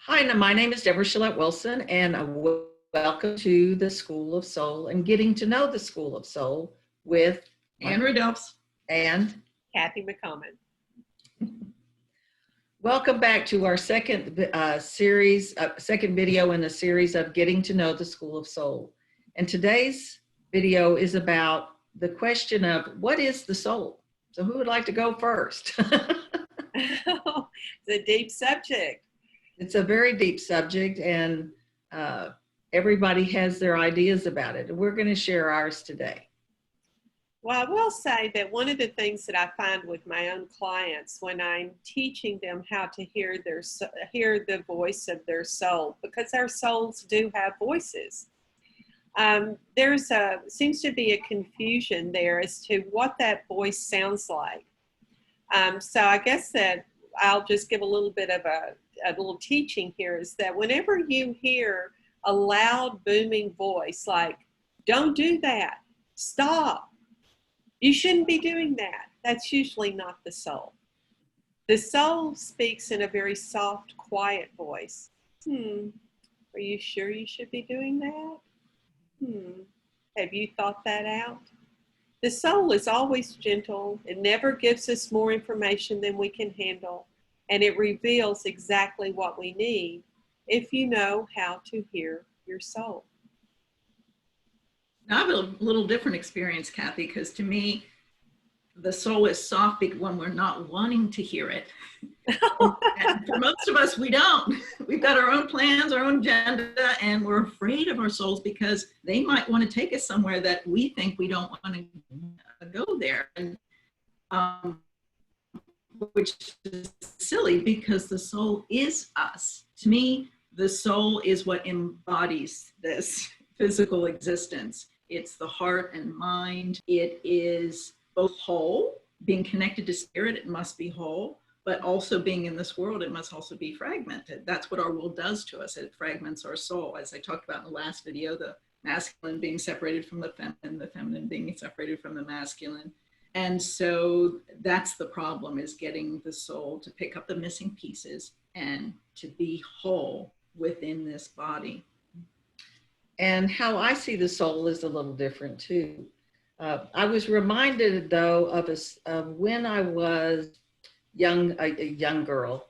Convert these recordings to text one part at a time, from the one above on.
Hi, my name is Deborah Shillette Wilson, and welcome to the School of Soul and getting to know the School of Soul with Ann Rudolphs and Kathy McCommon. Welcome back to our second video in the series of getting to know the School of Soul. And today's video is about the question of what is the soul? So who would like to go first? It's a deep subject. It's a very deep subject, and everybody has their ideas about it. We're going to share ours today. Well, I will say that one of the things that I find with my own clients when I'm teaching them how to hear the voice of their soul, because our souls do have voices, seems to be a confusion there as to what that voice sounds like. So I guess that I'll just give a little bit of a little teaching here is that whenever you hear a loud booming voice like, don't do that, stop, you shouldn't be doing that, that's usually not the soul. The soul speaks in a very soft, quiet voice. Are you sure you should be doing that? Have you thought that out? The soul is always gentle. It never gives us more information than we can handle. And it reveals exactly what we need if you know how to hear your soul. Now, I have a little different experience, Kathy, because to me, the soul is soft when we're not wanting to hear it. And for most of us, we don't. We've got our own plans, our own agenda, and we're afraid of our souls because they might want to take us somewhere that we think we don't want to go there. And, which is silly because the soul is us. To me, the soul is what embodies this physical existence. It's the heart and mind. It is both whole, being connected to spirit, it must be whole, but also being in this world, it must also be fragmented. That's what our world does to us. It fragments our soul. As I talked about in the last video, the masculine being separated from the feminine being separated from the masculine. And so that's the problem, is getting the soul to pick up the missing pieces and to be whole within this body. And how I see the soul is a little different too. I was reminded though of when I was a young girl,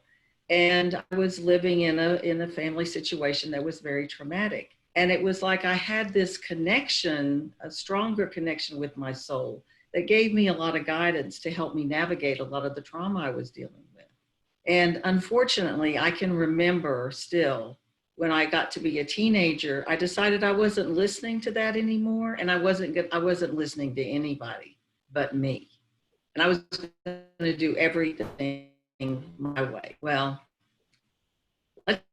and I was living in a family situation that was very traumatic. And it was like I had this connection, a stronger connection with my soul that gave me a lot of guidance to help me navigate a lot of the trauma I was dealing with. And unfortunately, I can remember still when I got to be a teenager, I decided I wasn't listening to that anymore, and I wasn't listening to anybody but me. And I was going to do everything my way. Well, let's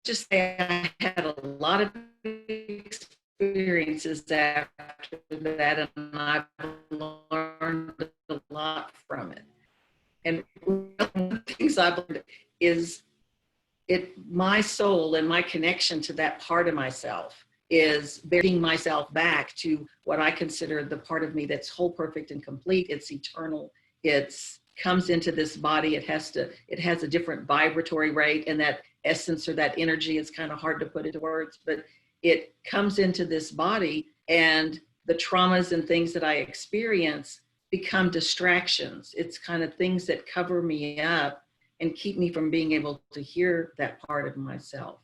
just say I had a lot of experiences after that, and I've learned a lot from it. And one of the things I've learned is my soul and my connection to that part of myself is bringing myself back to what I consider the part of me that's whole, perfect, and complete. It's eternal. It comes into this body. It has a different vibratory rate, and that essence or that energy is kind of hard to put into words, but it comes into this body, and the traumas and things that I experience become distractions. It's kind of things that cover me up and keep me from being able to hear that part of myself.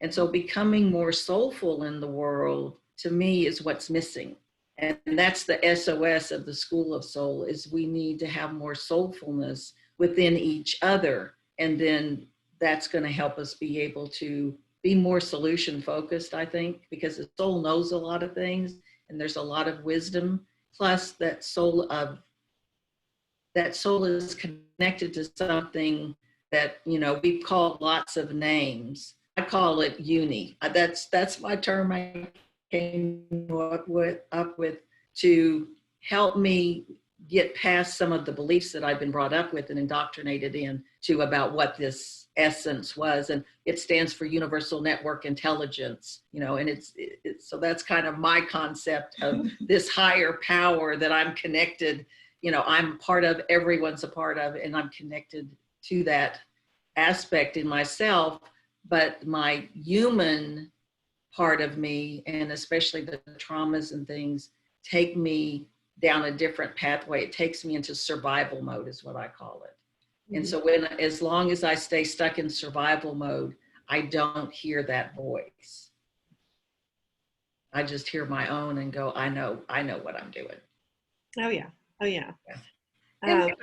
And so becoming more soulful in the world, to me, is what's missing. And that's the SOS of the School of Soul, is we need to have more soulfulness within each other. And then that's going to help us be able to be more solution focused, I think, because the soul knows a lot of things and there's a lot of wisdom. Plus that soul is connected to something that, we've called lots of names. I call it uni. That's my term I came up with to help me get past some of the beliefs that I've been brought up with and indoctrinated into about what this essence was. And it stands for Universal Network Intelligence, and so that's kind of my concept of this higher power that I'm connected, I'm part of, everyone's a part of, and I'm connected to that aspect in myself but my human part of me, and especially the traumas and things, take me down a different pathway. It takes me into survival mode is what I call it. And so as long as I stay stuck in survival mode, I don't hear that voice. I just hear my own and go, I know what I'm doing. Oh yeah. Oh yeah. And,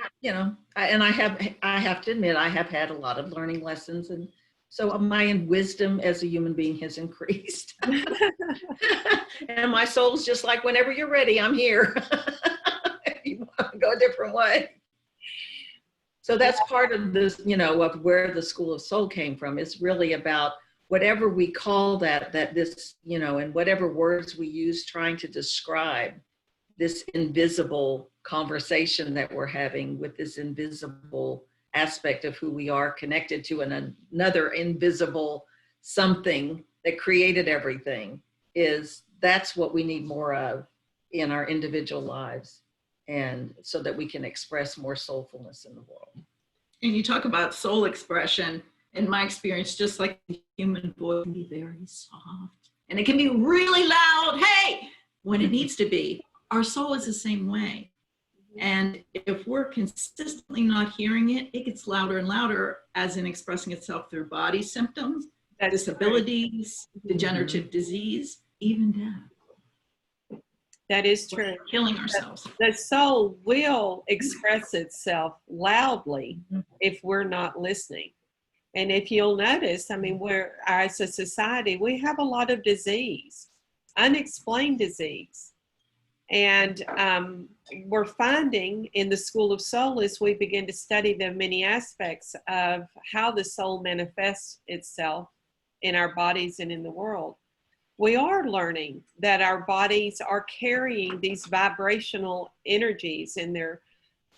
I have to admit, I have had a lot of learning lessons, and so my wisdom as a human being has increased. And my soul's just like, whenever you're ready, I'm here. If you want to go a different way. So that's part of this, of where the School of Soul came from. It's really about whatever we call that this, and whatever words we use trying to describe this invisible conversation that we're having with this invisible aspect of who we are connected to, and another invisible something that created everything. That's what we need more of in our individual lives, and so that we can express more soulfulness in the world. And you talk about soul expression. In my experience, just like the human voice can be very soft, and it can be really loud, hey, when it needs to be. Our soul is the same way. And if we're consistently not hearing it, it gets louder and louder, as in expressing itself through body symptoms, disabilities, degenerative disease, even death. That is true. We're killing ourselves. The soul will express itself loudly if we're not listening. And if you'll notice, we're, as a society, we have a lot of disease, unexplained disease. And we're finding in the School of Soul, as we begin to study the many aspects of how the soul manifests itself in our bodies and in the world, we are learning that our bodies are carrying these vibrational energies, and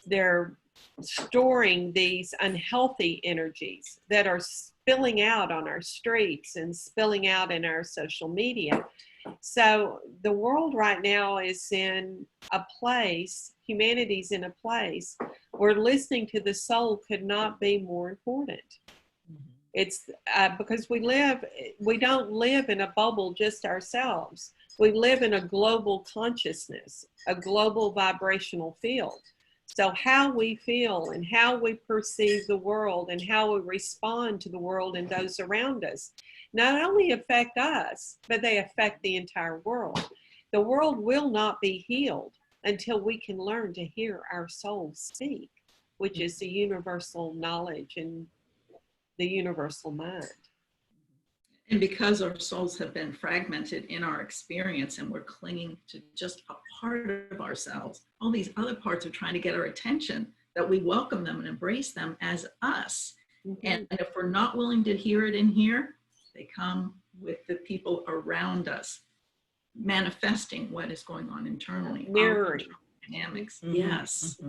they're storing these unhealthy energies that are spilling out on our streets and spilling out in our social media. So the world right now is in a place, humanity's in a place where listening to the soul could not be more important. It's because we don't live in a bubble just ourselves. We live in a global consciousness, a global vibrational field. So how we feel and how we perceive the world and how we respond to the world and those around us not only affect us, but they affect the entire world. The world will not be healed until we can learn to hear our soul speak, which is the universal knowledge and the universal mind. And because our souls have been fragmented in our experience and we're clinging to just a part of ourselves, all these other parts are trying to get our attention, that we welcome them and embrace them as us. And if we're not willing to hear it in here, they come with the people around us, manifesting what is going on internally. Mirroring. Dynamics. Yes.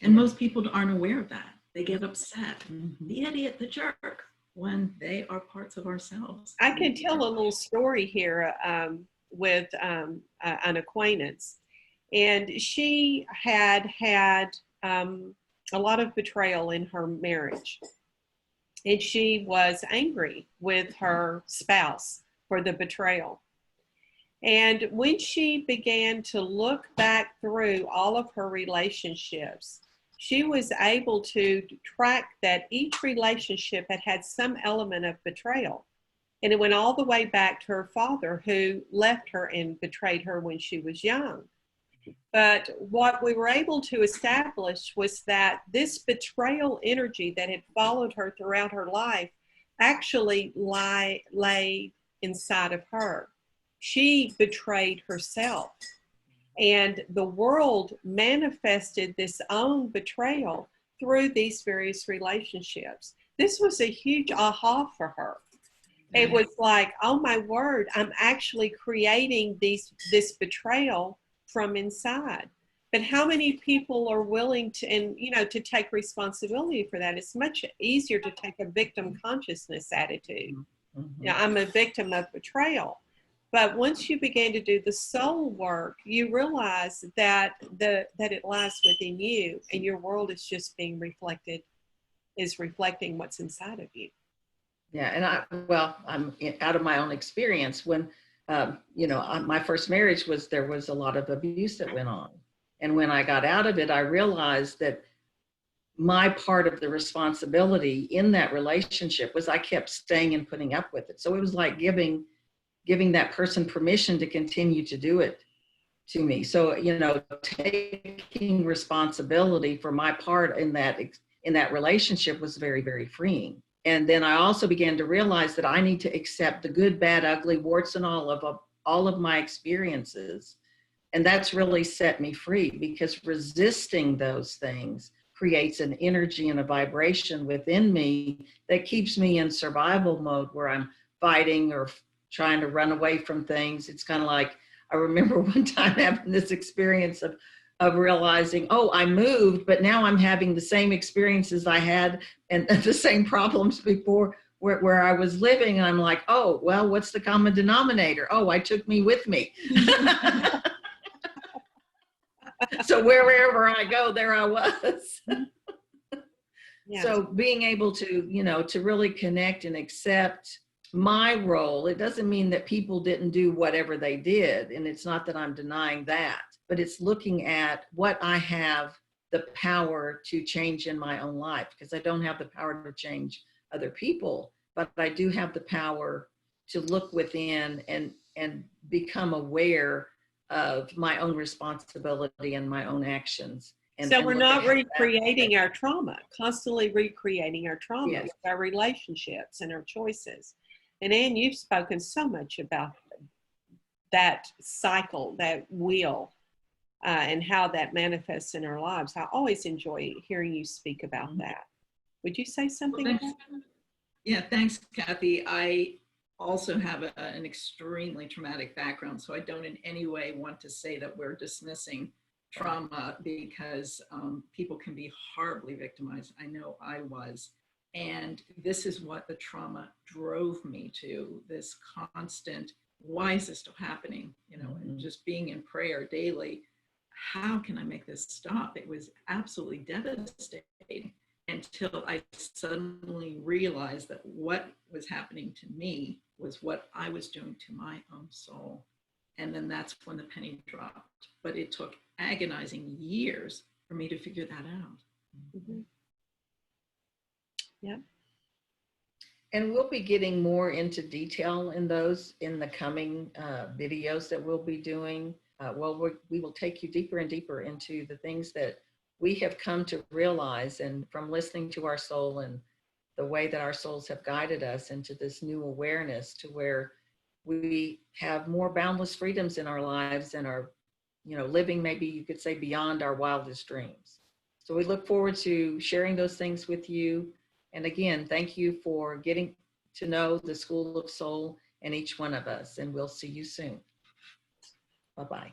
And most people aren't aware of that. They get upset. The idiot, the jerk, when they are parts of ourselves. I can tell a little story here with an acquaintance. And she had a lot of betrayal in her marriage. And she was angry with her spouse for the betrayal. And when she began to look back through all of her relationships, she was able to track that each relationship had some element of betrayal. And it went all the way back to her father, who left her and betrayed her when she was young. But what we were able to establish was that this betrayal energy that had followed her throughout her life actually lay inside of her. She betrayed herself. And the world manifested this own betrayal through these various relationships. This was a huge aha for her. It was like, oh my word, I'm actually creating this betrayal from inside. But how many people are willing to take responsibility for that? It's much easier to take a victim consciousness attitude. I'm a victim of betrayal. But once you begin to do the soul work, you realize that it lies within you, and your world is just reflecting what's inside of you. Yeah, and I'm out of my own experience when, my first marriage there was a lot of abuse that went on. And when I got out of it, I realized that my part of the responsibility in that relationship was I kept staying and putting up with it. So it was like giving that person permission to continue to do it to me. So, taking responsibility for my part in that relationship was very, very freeing. And then I also began to realize that I need to accept the good, bad, ugly, warts and all of my experiences. And that's really set me free, because resisting those things creates an energy and a vibration within me that keeps me in survival mode, where I'm fighting or trying to run away from things. It's kind of like, I remember one time having this experience of realizing, oh, I moved, but now I'm having the same experiences I had and the same problems before where I was living. And I'm like, oh, well, what's the common denominator? Oh, I took me with me. So wherever I go, there I was. Yeah. So being able to, to really connect and accept my role, it doesn't mean that people didn't do whatever they did. And it's not that I'm denying that, but it's looking at what I have the power to change in my own life, because I don't have the power to change other people, but I do have the power to look within and become aware of my own responsibility and my own actions. So we're not recreating our trauma, constantly recreating our trauma, yes, with our relationships and our choices. And Anne, you've spoken so much about that cycle, that wheel, and how that manifests in our lives. I always enjoy hearing you speak about that. Would you say something about that? Yeah, thanks, Kathy. I also have an extremely traumatic background, so I don't in any way want to say that we're dismissing trauma, because people can be horribly victimized. I know I was. And this is what the trauma drove me to, this constant, why is this still happening? And just being in prayer daily. How can I make this stop? It was absolutely devastating until I suddenly realized that what was happening to me was what I was doing to my own soul. And then that's when the penny dropped. But it took agonizing years for me to figure that out. Mm-hmm. Yeah. And we'll be getting more into detail in those in the coming videos that we'll be doing. We will take you deeper and deeper into the things that we have come to realize, and from listening to our soul and the way that our souls have guided us into this new awareness, to where we have more boundless freedoms in our lives and are, living, maybe you could say, beyond our wildest dreams. So we look forward to sharing those things with you. And again, thank you for getting to know the School of Soul and each one of us. And we'll see you soon. Bye-bye.